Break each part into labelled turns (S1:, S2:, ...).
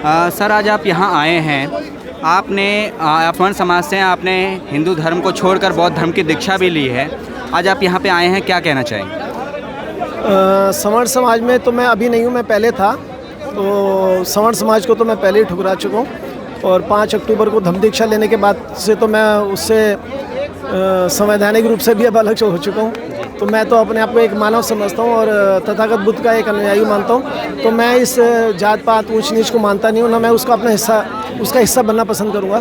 S1: Sir आज आप यहाँ आए हैं, आपने आप स्वर्ण समाज से हैं, आपने हिंदू धर्म को छोड़कर बौद्ध धर्म की दीक्षा भी ली है। आज आप यहाँ पे आए हैं, क्या कहना चाहेंगे?
S2: स्वर्ण समाज में तो मैं अभी नहीं हूँ, मैं पहले था। तो स्वर्ण समाज को तो मैं पहले ही ठुकरा चुका हूँ और 5 अक्टूबर को धम्म दीक्षा लेने के बाद से तो मैं उससे संवैधानिक रूप से भी अब अलग हो चुका हूँ। तो मैं तो अपने आप को एक मानव समझता हूँ और तथागत बुद्ध का एक अनुयायी मानता हूँ। तो मैं इस जात पात ऊंच नीच को मानता नहीं हूँ, ना मैं उसका अपना उसका हिस्सा बनना पसंद करूँगा।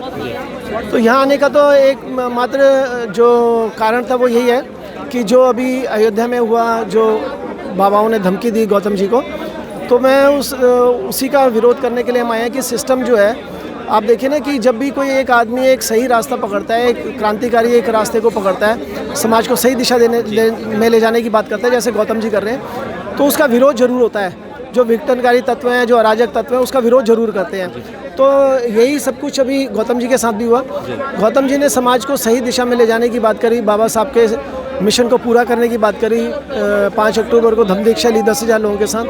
S2: तो यहाँ आने का तो एक मात्र जो कारण था वो यही है कि जो अभी अयोध्या में हुआ, जो बाबाओं ने धमकी दी गौतम जी को, तो मैं उसी का विरोध करने के लिए हम आए हैं कि सिस्टम जो है, आप देखिए ना कि जब भी कोई एक आदमी एक सही रास्ता पकड़ता है, एक क्रांतिकारी एक रास्ते को पकड़ता है, समाज को सही दिशा में ले जाने की बात करता है, जैसे गौतम जी कर रहे हैं, तो उसका विरोध जरूर होता है। जो विघटनकारी तत्व हैं, जो अराजक तत्व हैं, उसका विरोध जरूर करते हैं। तो यही सब कुछ अभी गौतम जी के साथ भी हुआ। गौतम जी ने समाज को सही दिशा में ले जाने की बात करी, बाबा साहब के मिशन को पूरा करने की बात करी। 5 अक्टूबर को धम्म दीक्षा ली 10,000 लोगों के साथ,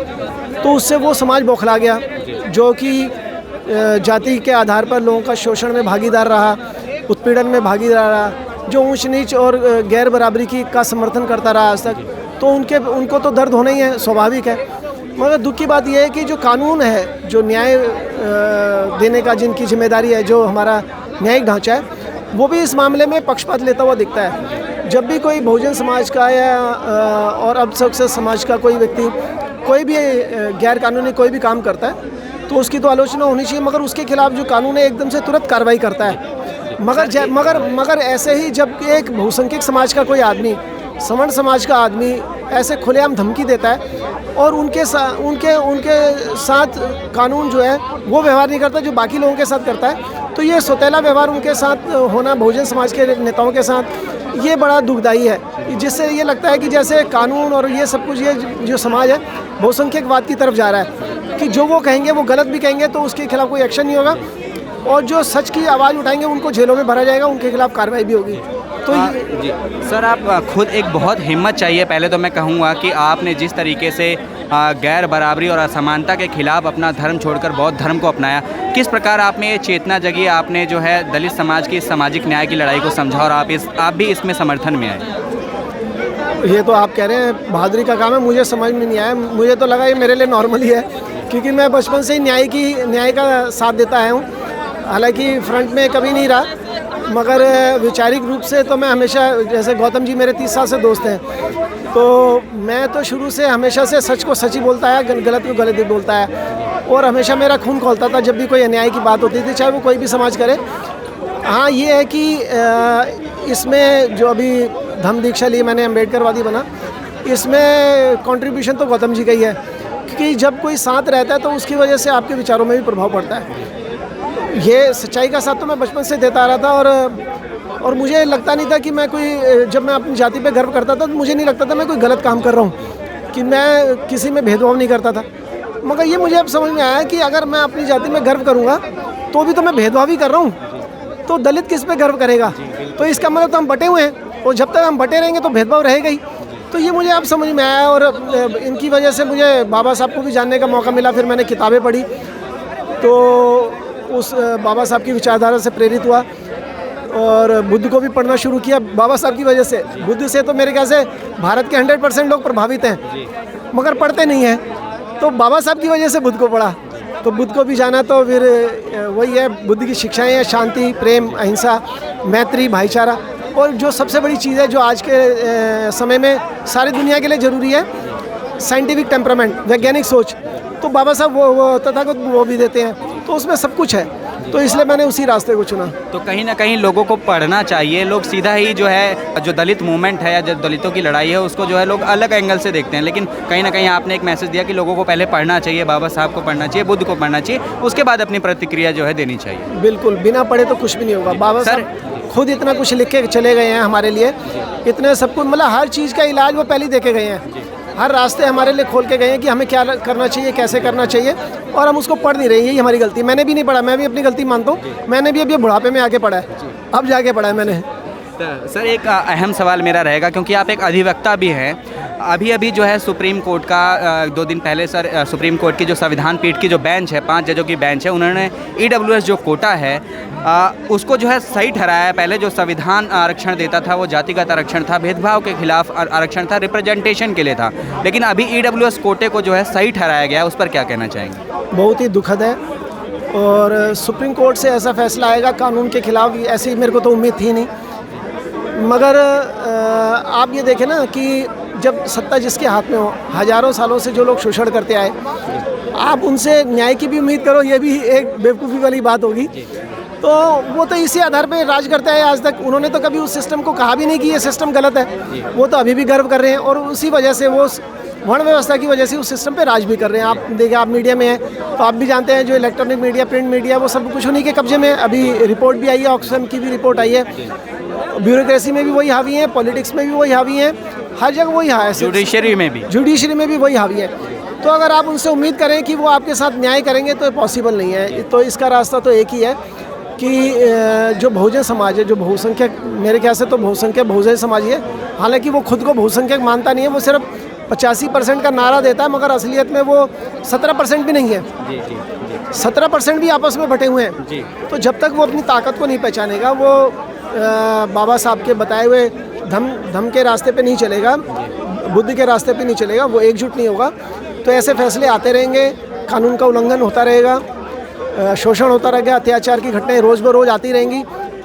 S2: तो उससे वो समाज बौखला गया जो कि जाति के आधार पर लोगों का शोषण में भागीदार रहा, उत्पीड़न में भागीदार रहा, जो ऊंच नीच और गैर बराबरी का समर्थन करता रहा आज तक। तो उनको तो दर्द होना ही है, स्वाभाविक है। मगर दुख की बात यह है कि जो कानून है, जो न्याय देने का जिनकी जिम्मेदारी है, जो हमारा न्यायिक ढांचा है, वो भी इस मामले में पक्षपात लेता हुआ दिखता है। जब भी कोई बहुजन समाज का या और अल्पसंख्यक समाज का कोई व्यक्ति कोई भी गैर कानूनी कोई भी काम करता है, तो उसकी तो आलोचना होनी चाहिए, मगर उसके खिलाफ जो कानून है एकदम से तुरंत कार्रवाई करता है। मगर ऐसे ही जब एक बहुसंख्यक समाज का कोई आदमी, सवर्ण समाज का आदमी ऐसे खुलेआम धमकी देता है और उनके साथ कानून जो है वो व्यवहार नहीं करता जो बाकी लोगों के साथ करता है, तो ये सौतेला व्यवहार उनके साथ होना बहुजन समाज के नेताओं के साथ, ये बड़ा दुखदायी है। जिससे ये लगता है कि जैसे कानून और ये सब कुछ, ये जो समाज है बहुसंख्यकवाद की तरफ जा रहा है कि जो वो कहेंगे वो गलत भी कहेंगे तो उसके खिलाफ कोई एक्शन नहीं होगा, और जो सच की आवाज़ उठाएंगे उनको जेलों में भरा जाएगा, उनके खिलाफ कार्रवाई भी होगी। तो
S1: जी सर, आप खुद एक बहुत हिम्मत चाहिए। पहले तो मैं कहूँगा कि आपने जिस तरीके से गैर बराबरी और असमानता के खिलाफ अपना धर्म छोड़कर बौद्ध धर्म को अपनाया, किस प्रकार आप में ये चेतना जगी, आपने जो है दलित समाज की सामाजिक न्याय की लड़ाई को समझा और आप भी इसमें समर्थन में आए?
S2: ये तो आप कह रहे हैं बहादुरी का काम है, मुझे समझ में नहीं आया। मुझे तो लगा ये मेरे लिए नॉर्मल ही है, क्योंकि मैं बचपन से ही न्याय का साथ देता आया हूँ। हालांकि फ्रंट में कभी नहीं रहा, मगर वैचारिक रूप से तो मैं हमेशा, जैसे गौतम जी मेरे 30 साल से दोस्त हैं, तो मैं तो शुरू से हमेशा से सच को सच ही बोलता है, गलत को गलत ही बोलता है, और हमेशा मेरा खून खौलता था जब भी कोई अन्याय की बात होती थी, चाहे वो कोई भी समाज करे। हाँ, ये है कि इसमें जो अभी धम्म दीक्षा ली, मैंने अम्बेडकरवादी बना, इसमें कंट्रीब्यूशन तो गौतम जी का ही है, क्योंकि जब कोई साथ रहता है तो उसकी वजह से आपके विचारों में भी प्रभाव पड़ता है। ये सच्चाई का साथ तो मैं बचपन से देता आ रहा था, और मुझे लगता नहीं था कि मैं कोई, जब मैं अपनी जाति पे गर्व करता था तो मुझे नहीं लगता था मैं कोई गलत काम कर रहा हूँ, कि मैं किसी में भेदभाव नहीं करता था। मगर ये मुझे अब समझ में आया कि अगर मैं अपनी जाति में गर्व करूँगा तो भी तो मैं भेदभाव ही कर रहा हूँ, तो दलित किस पे गर्व करेगा? तो इसका मतलब तो हम बटे हुए हैं, और जब तक हम बटे रहेंगे तो भेदभाव रहेगा ही। तो ये मुझे अब समझ में आया, और इनकी वजह से मुझे बाबा साहब को भी जानने का मौका मिला। फिर मैंने किताबें पढ़ी, तो उस बाबा साहब की विचारधारा से प्रेरित हुआ, और बुद्ध को भी पढ़ना शुरू किया बाबा साहब की वजह से। बुद्ध से तो मेरे ख्याल से भारत के 100% लोग प्रभावित हैं, मगर पढ़ते नहीं हैं, तो बाबा साहब की वजह से बुद्ध को पढ़ा, तो बुद्ध को भी जाना। तो फिर वही है, बुद्ध की शिक्षाएं हैं, शांति, प्रेम, अहिंसा, मैत्री, भाईचारा, और जो सबसे बड़ी चीज़ है जो आज के समय में सारी दुनिया के लिए ज़रूरी है, साइंटिफिक टेम्परामेंट, वैज्ञानिक सोच। तो बाबा साहब वो तथागत वो भी देते हैं, तो उसमें सब कुछ है, तो इसलिए मैंने उसी रास्ते को चुना।
S1: तो कहीं ना कहीं लोगों को पढ़ना चाहिए। लोग सीधा ही जो है, जो दलित मूवमेंट है या जो दलितों की लड़ाई है, उसको जो है लोग अलग एंगल से देखते हैं, लेकिन कहीं ना कहीं आपने एक मैसेज दिया कि लोगों को पहले पढ़ना चाहिए, बाबा साहब को पढ़ना चाहिए, बुद्ध को पढ़ना चाहिए, उसके बाद अपनी प्रतिक्रिया जो है देनी चाहिए।
S2: बिल्कुल, बिना पढ़े तो कुछ भी नहीं होगा। बाबा साहब खुद इतना कुछ लिख के चले गए हैं हमारे लिए, इतने सब कुछ, मतलब हर चीज़ का इलाज वो पहले ही देके गए हैं, हर रास्ते हमारे लिए खोल के गए हैं कि हमें क्या करना चाहिए, कैसे करना चाहिए, और हम उसको पढ़ नहीं रहे। यही हमारी गलती। मैंने भी नहीं पढ़ा, मैं भी अपनी गलती मानता हूँ। मैंने भी अभी बुढ़ापे में आके पढ़ा है, अब जाके पढ़ा है मैंने।
S1: तो सर एक अहम सवाल मेरा रहेगा, क्योंकि आप एक अधिवक्ता भी हैं। अभी जो है सुप्रीम कोर्ट का 2 दिन पहले सर सुप्रीम कोर्ट की जो संविधान पीठ की जो बेंच है, 5 जजों की बेंच है, उन्होंने EWS जो कोटा है उसको जो है सही ठहराया है। पहले जो संविधान आरक्षण देता था वो जातिगत आरक्षण था, भेदभाव के खिलाफ आरक्षण था, रिप्रेजेंटेशन के लिए था। लेकिन अभी EWS कोटे को जो है सही ठहराया गया है, उस पर क्या कहना चाहेंगे?
S2: बहुत ही दुखद है, और सुप्रीम कोर्ट से ऐसा फैसला आएगा कानून के खिलाफ, ऐसी मेरे को तो उम्मीद थी नहीं। मगर आप ये देखें ना कि जब सत्ता जिसके हाथ में हो, हज़ारों सालों से जो लोग शोषण करते आए, आप उनसे न्याय की भी उम्मीद करो, ये भी एक बेवकूफ़ी वाली बात होगी। तो वो तो इसी आधार पे राज करता है आज तक। उन्होंने तो कभी उस सिस्टम को कहा भी नहीं कि ये सिस्टम गलत है। वो तो अभी भी गर्व कर रहे हैं, और उसी वजह से वो वर्ण व्यवस्था की वजह से उस सिस्टम पे राज भी कर रहे हैं। आप देखिए, आप मीडिया में हैं तो आप भी जानते हैं, जो इलेक्ट्रॉनिक मीडिया, प्रिंट मीडिया, वो सब कुछ उन्हीं के कब्जे में। अभी रिपोर्ट भी आई है, ऑक्सफैम की भी रिपोर्ट आई है, ब्यूरोक्रेसी में भी वही हावी है, पॉलिटिक्स में भी वही हावी है, हर जगह वही है,
S1: जुडिशरी में भी
S2: वही हावी है। तो अगर आप उनसे उम्मीद करें कि वो आपके साथ न्याय करेंगे तो पॉसिबल नहीं है। तो इसका रास्ता तो एक ही है कि जो बहुजन समाज है, जो बहुसंख्यक, मेरे ख्याल से तो बहुसंख्यक बहुजन समाज ही है। हालांकि वो खुद को बहुसंख्यक मानता नहीं है, वो सिर्फ 85% का नारा देता है, मगर असलियत में वो 17% भी नहीं है। 17% भी आपस में बटे हुए हैं। तो जब तक वो अपनी ताकत को नहीं पहचानेगा, वो बाबा साहब के बताए हुए धम के रास्ते पे नहीं चलेगा, बुद्धि के रास्ते पे नहीं चलेगा, वो एकजुट नहीं होगा, तो ऐसे फैसले आते रहेंगे, कानून का उल्लंघन होता रहेगा, शोषण होता रहेगा, अत्याचार की घटनाएं रोज़ ब रोज़ आती रहेंगी,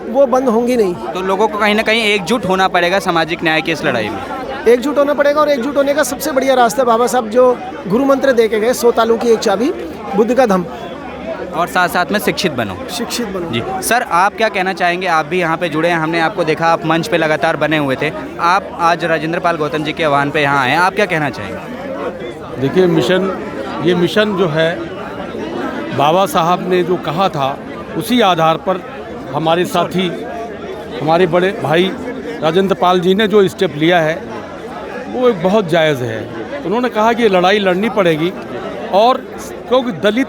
S2: वो बंद होंगी नहीं।
S1: तो लोगों को कहीं ना कहीं एकजुट होना पड़ेगा सामाजिक न्याय की इस लड़ाई में।
S2: एकजुट होना पड़ेगा, और एकजुट होने का सबसे बढ़िया रास्ता बाबा साहब जो गुरु मंत्र दे के गए, 100 तालों की एक चाबी, बुद्ध का धम,
S1: और साथ साथ में शिक्षित बनो।
S2: जी
S1: सर, आप क्या कहना चाहेंगे? आप भी यहाँ पे जुड़े हैं, हमने आपको देखा, आप मंच पे लगातार बने हुए थे, आप आज राजेंद्र पाल गौतम जी के आह्वान पे यहाँ आए, आप क्या कहना चाहेंगे?
S3: देखिए, ये मिशन जो है, बाबा साहब ने जो कहा था, उसी आधार पर हमारे साथी, हमारे बड़े भाई राजेंद्र पाल जी ने जो स्टेप लिया है, वो एक बहुत जायज़ है। उन्होंने कहा कि ये लड़ाई लड़नी पड़ेगी, और क्योंकि दलित,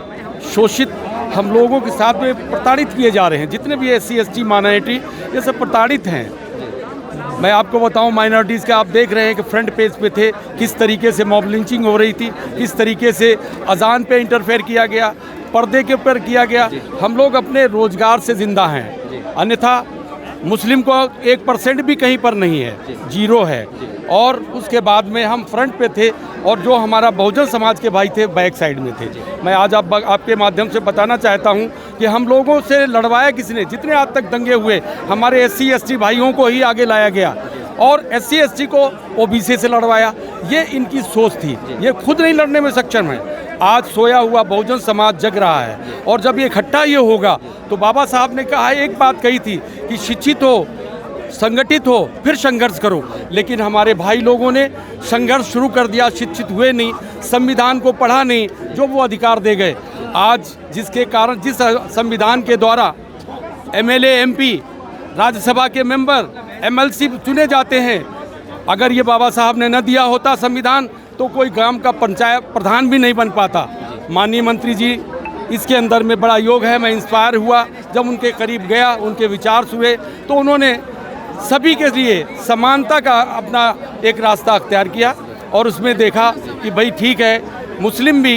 S3: शोषित हम लोगों के साथ में प्रताड़ित किए जा रहे हैं। जितने भी SC ST माइनॉरिटी, ये सब प्रताड़ित हैं। मैं आपको बताऊं, माइनॉरिटीज़ का आप देख रहे हैं कि फ्रंट पेज पे थे, किस तरीके से मॉब लिंचिंग हो रही थी, किस तरीके से अजान पे इंटरफेयर किया गया, पर्दे के ऊपर किया गया। हम लोग अपने रोज़गार से ज़िंदा हैं, अन्यथा मुस्लिम को 1% भी कहीं पर नहीं है, 0 है। और उसके बाद में हम फ्रंट पे थे, और जो हमारा बहुजन समाज के भाई थे बैक साइड में थे। मैं आज आपके माध्यम से बताना चाहता हूं कि हम लोगों से लड़वाया किसने? जितने आज तक दंगे हुए, हमारे SC ST भाइयों को ही आगे लाया गया, और SC ST को OBC से लड़वाया। ये इनकी सोच थी, ये खुद नहीं लड़ने में सक्षम है। आज सोया हुआ बहुजन समाज जग रहा है, और जब ये इकट्ठा ये होगा, तो बाबा साहब ने कहा, एक बात कही थी कि शिक्षित हो, संगठित हो, फिर संघर्ष करो। लेकिन हमारे भाई लोगों ने संघर्ष शुरू कर दिया, शिक्षित हुए नहीं, संविधान को पढ़ा नहीं, जो वो अधिकार दे गए। आज जिसके कारण, जिस संविधान के द्वारा MLA MP, राज्यसभा के मेंबर, MLC चुने जाते हैं, अगर ये बाबा साहब ने न दिया होता संविधान, तो कोई गांव का पंचायत प्रधान भी नहीं बन पाता। माननीय मंत्री जी, इसके अंदर में बड़ा योग है। मैं इंस्पायर हुआ जब उनके करीब गया, उनके विचार सुने, तो उन्होंने सभी के लिए समानता का अपना एक रास्ता अख्तियार किया, और उसमें देखा कि भाई ठीक है, मुस्लिम भी,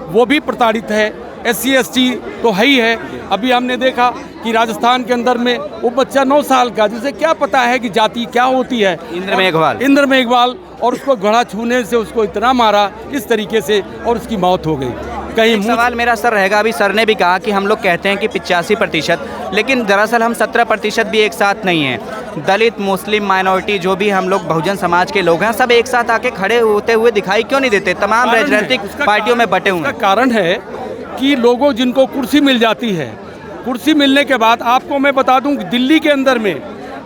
S3: वो भी प्रताड़ित है, SC ST तो है ही है। अभी हमने देखा कि राजस्थान के अंदर में वो बच्चा 9 साल का, जिसे क्या पता है कि जाति क्या होती है, इंद्र मेघवाल, और उसको घड़ा छूने से उसको इतना मारा इस तरीके से, और उसकी मौत हो गई।
S1: कहीं सवाल मेरा सर रहेगा, अभी सर ने भी कहा कि हम लोग कहते हैं कि 85%, लेकिन दरअसल हम 17% भी एक साथ नहीं हैं। दलित, मुस्लिम, माइनॉरिटी, जो भी हम लोग बहुजन समाज के लोग हैं, सब एक साथ आके खड़े होते हुए दिखाई क्यों नहीं देते? तमाम राजनीतिक पार्टियों में बटे हुए हैं।
S3: कारण है कि लोगों, जिनको कुर्सी मिल जाती है, कुर्सी मिलने के बाद, आपको मैं बता दूं कि दिल्ली के अंदर में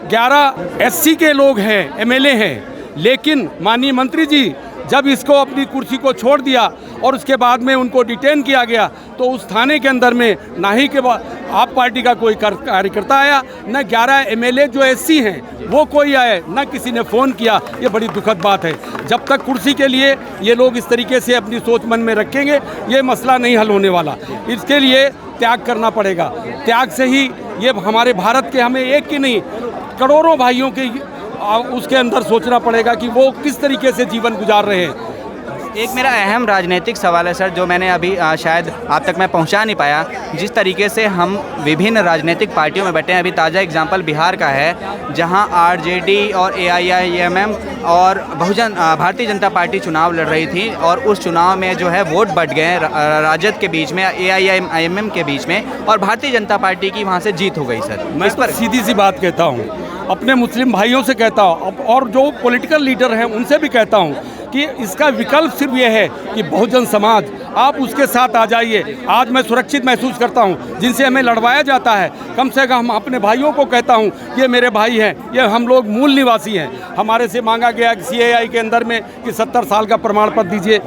S3: 11 SC के लोग हैं, MLA हैं, लेकिन माननीय मंत्री जी जब इसको अपनी कुर्सी को छोड़ दिया और उसके बाद में उनको डिटेन किया गया, तो उस थाने के अंदर में ना ही के आप पार्टी का कोई कार्यकर्ता आया, न 11 MLA जो SC हैं वो कोई आए, न किसी ने फ़ोन किया। ये बड़ी दुखद बात है। जब तक कुर्सी के लिए ये लोग इस तरीके से अपनी सोच मन में रखेंगे, ये मसला नहीं हल होने वाला। इसके लिए त्याग करना पड़ेगा। त्याग से ही ये हमारे भारत के, हमें एक की नहीं करोड़ों भाइयों के उसके अंदर सोचना पड़ेगा कि वो किस तरीके से जीवन गुजार रहे हैं।
S1: एक मेरा अहम राजनीतिक सवाल है सर, जो मैंने अभी शायद आप तक मैं पहुंचा नहीं पाया। जिस तरीके से हम विभिन्न राजनीतिक पार्टियों में बैठे हैं, अभी ताज़ा एग्जांपल बिहार का है जहां आरजेडी और एआईएमएम और भारतीय जनता पार्टी चुनाव लड़ रही थी, और उस चुनाव में जो है वोट बट गए राजद के बीच में, एआईएमएम के बीच में, और भारतीय जनता पार्टी की वहाँ से जीत हो गई सर।
S3: मैं इस पर सीधी सी बात कहता हूँ, अपने मुस्लिम भाइयों से कहता हूँ और जो पॉलिटिकल लीडर हैं उनसे भी कहता हूँ कि इसका विकल्प सिर्फ ये है कि बहुजन समाज आप उसके साथ आ जाइए। आज मैं सुरक्षित महसूस करता हूँ, जिनसे हमें लड़वाया जाता है, कम से कम अपने भाइयों को कहता हूँ ये मेरे भाई हैं, ये हम लोग मूल निवासी हैं। हमारे से मांगा गया कि सीएआई के अंदर में कि 70 साल का प्रमाण पत्र दीजिए।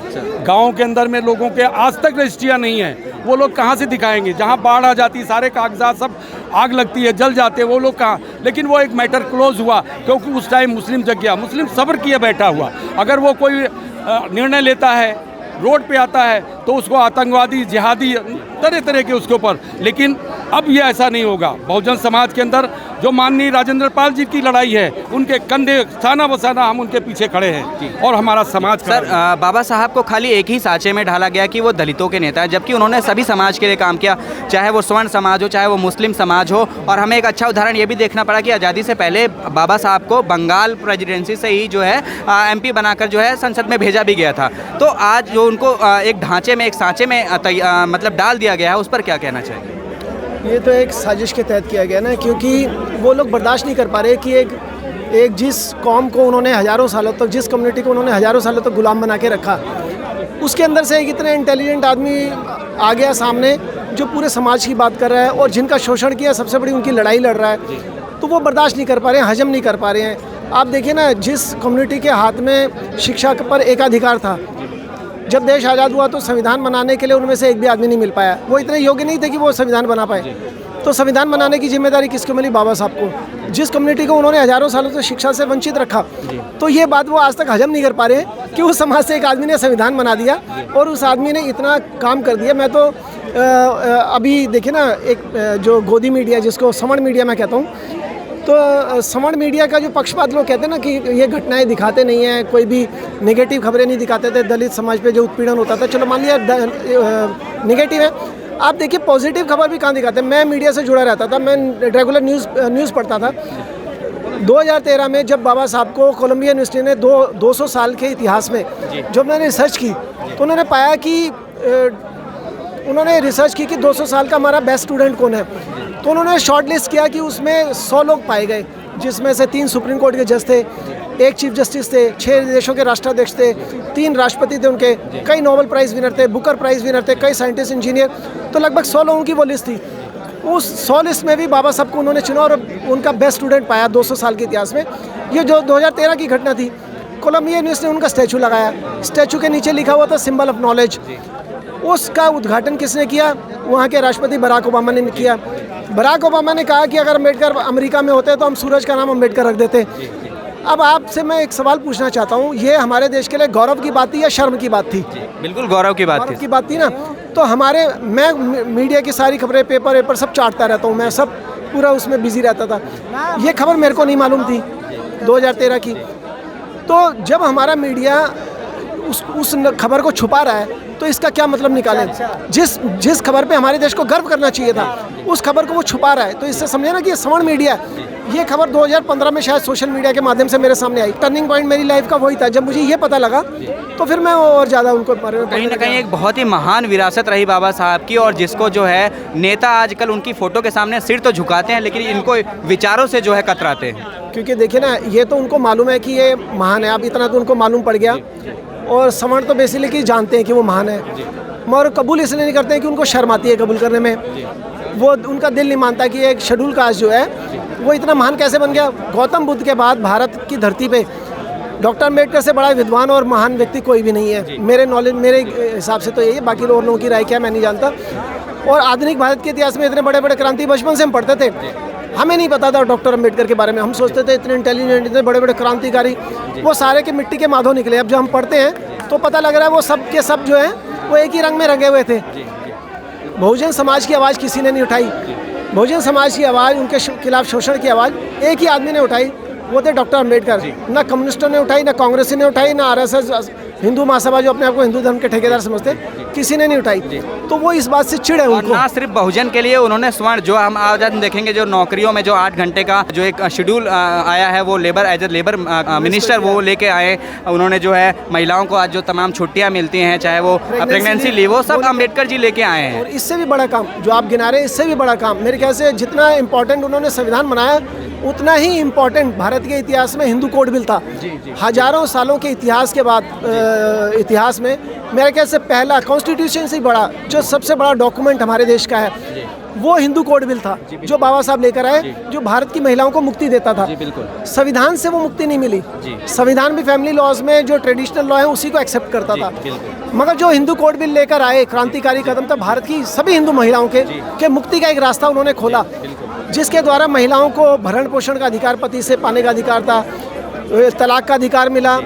S3: गाँव के अंदर में लोगों के आज तक रजिस्ट्रियाँ नहीं हैं, वो लोग कहाँ से दिखाएंगे? जहाँ बाढ़ आ जाती, सारे कागजात सब आग लगती है, जल जाते, वो लोग कहाँ? लेकिन वो एक मैटर क्लोज हुआ क्योंकि उस टाइम मुस्लिम जग गया, मुस्लिम सब्र किए बैठा हुआ। अगर वो कोई निर्णय लेता है, रोड पे आता है, तो उसको आतंकवादी, जिहादी, तरह तरह के उसके ऊपर। लेकिन अब ये ऐसा नहीं होगा। बहुजन समाज के अंदर जो माननीय राजेंद्र पाल जी की लड़ाई है, उनके कंधे साना बसाना हम उनके पीछे खड़े हैं और हमारा समाज
S1: सर बाबा साहब को खाली एक ही साँचे में ढाला गया कि वो दलितों के नेता है, जबकि उन्होंने सभी समाज के लिए काम किया, चाहे वो स्वर्ण समाज हो, चाहे वो मुस्लिम समाज हो। और हमें एक अच्छा उदाहरण ये भी देखना पड़ा कि आज़ादी से पहले बाबा साहब को बंगाल प्रेसिडेंसी से ही जो है MP बनाकर जो है संसद में भेजा भी गया था। तो आज जो उनको एक ढांचे में, एक सांचे में मतलब डाल दिया गया है, उस पर क्या कहना चाहिए?
S2: ये तो एक साजिश के तहत किया गया ना, क्योंकि वो लोग बर्दाश्त नहीं कर पा रहे कि एक जिस कौम को उन्होंने हज़ारों सालों तक, जिस कम्युनिटी को उन्होंने हज़ारों सालों तक गुलाम बना के रखा, उसके अंदर से एक इतना इंटेलिजेंट आदमी आ गया सामने जो पूरे समाज की बात कर रहा है और जिनका शोषण किया, सबसे बड़ी उनकी लड़ाई लड़ रहा है। तो वो बर्दाश्त नहीं कर पा रहे हैं, हजम नहीं कर पा रहे हैं। आप देखिए ना, जिस कम्युनिटी के हाथ में शिक्षा पर एकाधिकार था, जब देश आज़ाद हुआ तो संविधान बनाने के लिए उनमें से एक भी आदमी नहीं मिल पाया। वो इतने योग्य नहीं थे कि वो संविधान बना पाए। तो संविधान बनाने की जिम्मेदारी किसको मिली? बाबा साहब को। जिस कम्युनिटी को उन्होंने हज़ारों सालों से शिक्षा से वंचित रखा, तो ये बात वो आज तक हजम नहीं कर पा रहे कि उस समाज से एक आदमी ने संविधान बना दिया और उस आदमी ने इतना काम कर दिया। मैं तो अभी देखिए ना, एक जो गोदी मीडिया, जिसको समण मीडिया मैं कहता हूँ, तो समण मीडिया का जो पक्षपात लोग कहते हैं ना कि ये घटनाएं दिखाते नहीं हैं, कोई भी नेगेटिव खबरें नहीं दिखाते थे, दलित समाज पे जो उत्पीड़न होता था, चलो मान लिया नेगेटिव है। आप देखिए पॉजिटिव खबर भी कहाँ दिखाते हैं। मैं मीडिया से जुड़ा रहता था, मैं रेगुलर न्यूज़ पढ़ता था। 2013 में जब बाबा साहब को कोलंबिया यूनिवर्सिटी ने 200 साल के इतिहास में जब मैंने रिसर्च की, तो उन्होंने पाया कि उन्होंने रिसर्च की कि 200 साल का हमारा बेस्ट स्टूडेंट कौन है। तो उन्होंने शॉर्ट लिस्ट किया कि उसमें 100 लोग पाए गए, जिसमें से 3 सुप्रीम कोर्ट के जज थे, 1 चीफ जस्टिस थे, 6 देशों के राष्ट्राध्यक्ष थे, 3 राष्ट्रपति थे उनके, कई नोबेल प्राइज़ विनर थे, बुकर प्राइज़ विनर थे, कई साइंटिस्ट, इंजीनियर। तो लगभग 100 लोगों की वो लिस्ट थी। उस 100 लिस्ट में भी बाबा साहब को उन्होंने चुना और उनका बेस्ट स्टूडेंट पाया 200 साल के इतिहास में। ये जो 2013 की घटना थी, कोलंबिया यूनिवर्सिटी ने उनका स्टैचू लगाया। स्टैचू के नीचे लिखा हुआ था सिंबल ऑफ नॉलेज। उसका उद्घाटन किसने किया? वहाँ के राष्ट्रपति बराक ओबामा ने किया। बराक ओबामा ने कहा कि अगर अम्बेडकर अमेरिका में होते तो हम सूरज का नाम अम्बेडकर रख देते। अब आपसे मैं एक सवाल पूछना चाहता हूँ, ये हमारे देश के लिए गौरव की बात थी या शर्म की बात थी?
S1: बिल्कुल गौरव की बात
S2: थी ना। तो मैं मीडिया की सारी खबरें, पेपर सब चाटता रहता हूँ, मैं सब पूरा उसमें बिजी रहता था। ये खबर मेरे को नहीं मालूम थी 2013 की। तो जब हमारा मीडिया उस खबर को छुपा रहा है, तो इसका क्या मतलब निकालें? जिस खबर पे हमारे देश को गर्व करना चाहिए था, उस खबर को वो छुपा रहा है। तो इससे समझे ना कि ये समण मीडिया। ये खबर 2015 में शायद सोशल मीडिया के माध्यम से मेरे सामने आई। टर्निंग पॉइंट मेरी लाइफ का वही था, जब मुझे ये पता लगा तो फिर मैं और ज़्यादा उनको
S1: कहीं ना कहीं एक बहुत ही महान विरासत रही बाबा साहब की, और जिसको जो है नेता आजकल उनकी फ़ोटो के सामने सिर तो झुकाते हैं, लेकिन इनको विचारों से जो है कतराते हैं।
S2: क्योंकि देखिए ना, ये तो उनको मालूम है कि ये महान है। अब इतना तो उनको मालूम पड़ गया, और समण तो बेसिकली जानते हैं कि वो महान है, मगर कबूल इसलिए नहीं करते हैं कि उनको शर्म आती है कबूल करने में। वो उनका दिल नहीं मानता कि एक शेड्यूल कास्ट जो है वो इतना महान कैसे बन गया। गौतम बुद्ध के बाद भारत की धरती पे डॉक्टर अम्बेडकर से बड़ा विद्वान और महान व्यक्ति कोई भी नहीं है। मेरे हिसाब से तो यही है, बाकी लोगों की राय क्या मैं नहीं जानता। और आधुनिक भारत के इतिहास में इतने बड़े बड़े क्रांति बचपन से हम पढ़ते थे, हमें नहीं पता था डॉक्टर अम्बेडकर के बारे में। हम सोचते थे इतने इंटेलिजेंट, इतने बड़े बड़े क्रांतिकारी, वो सारे के मिट्टी के माधो निकले। अब जब हम पढ़ते हैं तो पता लग रहा है वो सब के सब जो है वो एक ही रंग में रंगे हुए थे। बहुजन समाज की आवाज़ किसी ने नहीं उठाई। बहुजन समाज की आवाज़, उनके खिलाफ शोषण की आवाज़ एक ही आदमी ने उठाई, वो थे डॉक्टर अम्बेडकर। ना कम्युनिस्टों ने उठाई, ना कांग्रेसी ने उठाई, ना आरएसएस, हिंदू महासभा जो अपने आप को हिंदू धर्म के ठेकेदार समझते, किसी ने नहीं उठाई। तो वो इस बात से चिढ़े
S1: और
S2: उनको।
S1: ना सिर्फ बहुजन के लिए उन्होंने स्वर्ण, जो हम आज देखेंगे जो नौकरियों में जो 8 घंटे का जो एक शेड्यूल आया है, वो labour as a labour minister वो लेके आए। उन्होंने जो है महिलाओं को आज जो तमाम छुट्टियां मिलती हैं, चाहे वो प्रेगनेंसी लीव, वो सब अम्बेडकर जी लेके आए हैं।
S2: और इससे भी बड़ा काम जो आप गिना रहे हैं, इससे भी बड़ा काम मेरे ख्याल से जितना इम्पोर्टेंट उन्होंने संविधान बनाया, उतना ही इम्पोर्टेंट भारत के इतिहास में हिंदू कोड बिल था। हजारों सालों के इतिहास के बाद इतिहास में मेरे ख्याल से पहला कॉन्स्टिट्यूशन से बड़ा, जो सबसे बड़ा डॉक्यूमेंट हमारे देश का है, वो हिंदू कोड बिल था, जो बाबा साहब लेकर आए, जो भारत की महिलाओं को मुक्ति देता था। संविधान से वो मुक्ति नहीं मिली। संविधान भी फैमिली लॉज में जो ट्रेडिशनल लॉ है उसी को एक्सेप्ट करता था, मगर जो हिंदू कोड बिल लेकर आए, क्रांतिकारी कदम था। भारत की सभी हिंदू महिलाओं के मुक्ति का एक रास्ता उन्होंने खोला, जिसके द्वारा महिलाओं को भरण पोषण का अधिकार, पति से पाने का अधिकार था, तलाक का अधिकार मिला,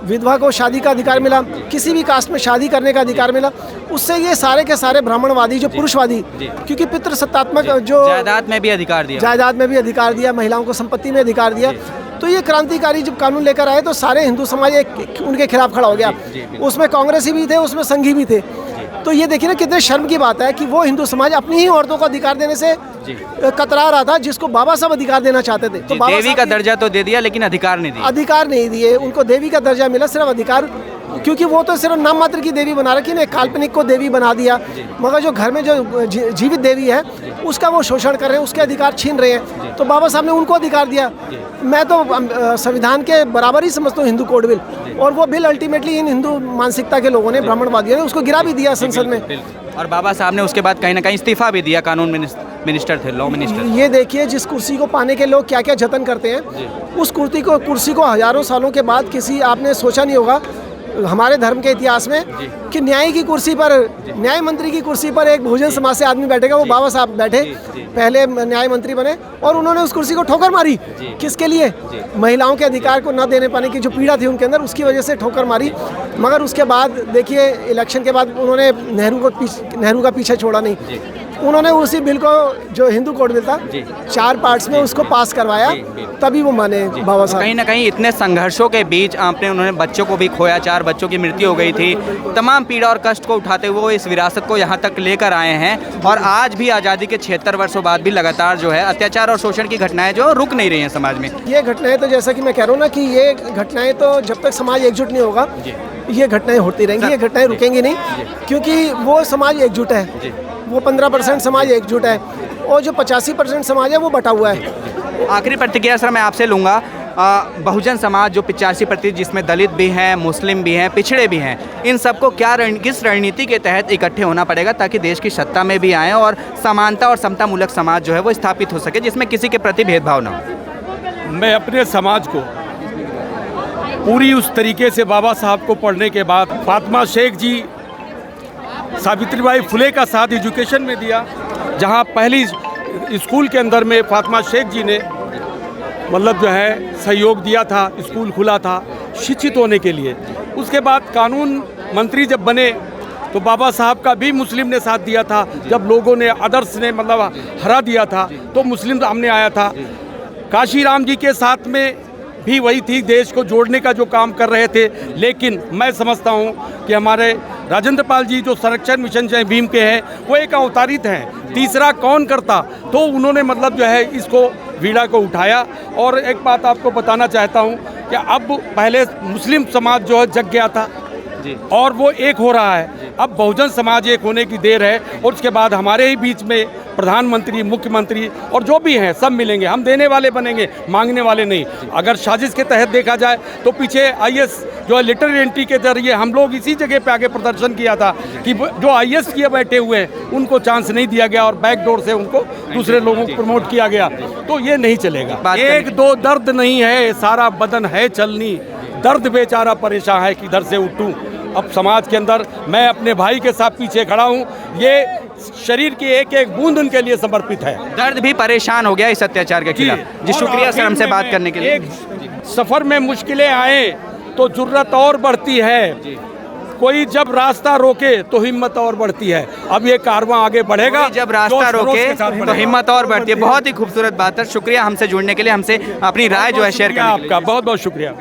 S2: विधवा को शादी का अधिकार मिला, किसी भी कास्ट में शादी करने का अधिकार मिला। उससे ये सारे के सारे ब्राह्मणवादी, जो पुरुषवादी, क्योंकि पितृसत्तात्मक जो
S1: जायदाद में भी अधिकार दिया,
S2: जायदाद में भी अधिकार दिया, महिलाओं को संपत्ति में अधिकार दिया। तो ये क्रांतिकारी जब कानून लेकर आए तो सारे हिंदू समाज उनके खिलाफ खड़ा हो गया। उसमें कांग्रेसी भी थे, उसमें संघी भी थे। तो ये देखिए ना, कितने शर्म की बात है कि वो हिंदू समाज अपनी ही औरतों को अधिकार देने से कतरा रहा था, जिसको बाबा साहब अधिकार देना चाहते थे। तो
S1: देवी का दर्जा तो दे दिया, लेकिन अधिकार नहीं दिया।
S2: अधिकार नहीं दिए उनको, देवी का दर्जा मिला, सिर्फ अधिकार, क्योंकि वो तो सिर्फ नाम मात्र की देवी बना रखी ना, काल्पनिक को देवी बना दिया, मगर जो घर में जो जीवित देवी है उसका वो शोषण कर रहे हैं, उसके अधिकार छीन रहे हैं। तो बाबा साहब ने उनको अधिकार दिया। मैं तो संविधान के बराबर ही समझता हूँ हिंदू कोड बिल, और वो बिल अल्टीमेटली इन हिंदू मानसिकता के लोगों ने, ब्राह्मणवादियों ने उसको गिरा भी दिया संसद में।
S1: और बाबा साहब ने उसके बाद कहीं ना कहीं इस्तीफा भी दिया, कानून मिनिस्टर थे, लॉ मिनिस्टर।
S2: ये देखिए, जिस कुर्सी को पाने के लोग क्या क्या जतन करते हैं, उस कुर्सी को हजारों सालों के बाद किसी, आपने सोचा नहीं होगा हमारे धर्म के इतिहास में कि न्याय की कुर्सी पर, न्याय मंत्री की कुर्सी पर एक बहुजन समाज से आदमी बैठेगा। वो बाबा साहब बैठे, पहले न्याय मंत्री बने, और उन्होंने उस कुर्सी को ठोकर मारी। किसके लिए? महिलाओं के अधिकार को न देने पाने की जो पीड़ा थी उनके अंदर, उसकी वजह से ठोकर मारी। मगर उसके बाद देखिए, इलेक्शन के बाद उन्होंने नेहरू का पीछे छोड़ा नहीं। उन्होंने उसी बिल को, जो हिंदू कोड बिल था, 4 पार्ट्स में उसको पास करवाया, तभी वो माने बाबा साहब।
S1: कहीं ना कहीं इतने संघर्षों के बीच उन्होंने बच्चों को भी खोया, 4 बच्चों की मृत्यु हो गई थी। तमाम पीड़ा और कष्ट को उठाते हुए वो इस विरासत को यहाँ तक लेकर आए हैं, और आज भी आज़ादी के 76 वर्षों बाद भी लगातार जो है अत्याचार और शोषण की घटनाएं जो रुक नहीं रही हैं समाज में।
S2: ये घटनाएं तो, जैसा कि मैं कह रहा हूँ ना, कि ये घटनाएं तो जब तक समाज एकजुट नहीं होगा, ये घटनाएं होती रहेंगी, ये घटनाएं रुकेंगी नहीं, क्योंकि वो समाज एकजुट है। वो 15% समाज एकजुट है, और जो 85% समाज है वो बटा हुआ है।
S1: आखिरी प्रतिक्रिया सर मैं आपसे लूँगा, बहुजन समाज जो 85%, जिसमें दलित भी हैं, मुस्लिम भी हैं, पिछड़े भी हैं, इन सबको किस रणनीति के तहत इकट्ठे होना पड़ेगा ताकि देश की सत्ता में भी आएँ और समानता और समता मूलक समाज जो है वो स्थापित हो सके, जिसमें किसी के प्रति भेदभाव ना हो?
S3: मैं अपने समाज को पूरी उस तरीके से बाबा साहब को पढ़ने के बाद, फातिमा शेख जी, सावित्रीबाई फुले का साथ एजुकेशन में दिया, जहां पहली स्कूल के अंदर में फातिमा शेख जी ने मतलब जो है सहयोग दिया था, स्कूल खुला था शिक्षित होने के लिए। उसके बाद कानून मंत्री जब बने तो बाबा साहब का भी मुस्लिम ने साथ दिया था। जब लोगों ने, अदर्स ने मतलब हरा दिया था, तो मुस्लिम सामने आया था। काशी राम जी के साथ में भी वही थी, देश को जोड़ने का जो काम कर रहे थे। लेकिन मैं समझता हूँ कि हमारे राजेंद्र पाल जी जो संरक्षण मिशन जय भीम के हैं, वो एक अवतारित हैं। तीसरा कौन करता, तो उन्होंने मतलब जो है इसको वीड़ा को उठाया। और एक बात आपको बताना चाहता हूँ कि अब पहले मुस्लिम समाज जो है जग गया था और वो एक हो रहा है, अब बहुजन समाज एक होने की देर है। और उसके बाद हमारे ही बीच में प्रधानमंत्री, मुख्यमंत्री और जो भी हैं सब मिलेंगे। हम देने वाले बनेंगे, मांगने वाले नहीं। अगर साजिश के तहत देखा जाए तो पीछे IAS जो है लेटर एंट्री के जरिए हम लोग इसी जगह पे आगे प्रदर्शन किया था कि जो IAS किए बैठे हुए हैं उनको चांस नहीं दिया गया और बैकडोर से उनको दूसरे लोगों को प्रमोट किया गया। तो ये नहीं चलेगा। 1-2 दर्द नहीं है, सारा बदन है चलनी, दर्द बेचारा परेशान है किधर से उठूं। अब समाज के अंदर मैं अपने भाई के साथ पीछे खड़ा हूँ, ये शरीर की एक एक बूंद उनके लिए समर्पित है।
S1: दर्द भी परेशान हो गया इस अत्याचार के खिलाफ जी। शुक्रिया सर हमसे बात करने के लिए।
S3: एक सफ़र में मुश्किलें आए तो जुर्रत और बढ़ती है, कोई जब रास्ता रोके तो हिम्मत और बढ़ती है। अब ये कारवां आगे बढ़ेगा,
S1: कोई जब रास्ता
S3: जोश खरोश
S1: रोके
S3: के साथ
S1: तो
S3: बढ़ेगा।
S1: हिम्मत और बढ़ती है। बहुत ही खूबसूरत बात है। शुक्रिया हमसे जुड़ने के लिए, हमसे अपनी राय जो है शेयर करने के लिए।
S3: आपका बहुत बहुत शुक्रिया।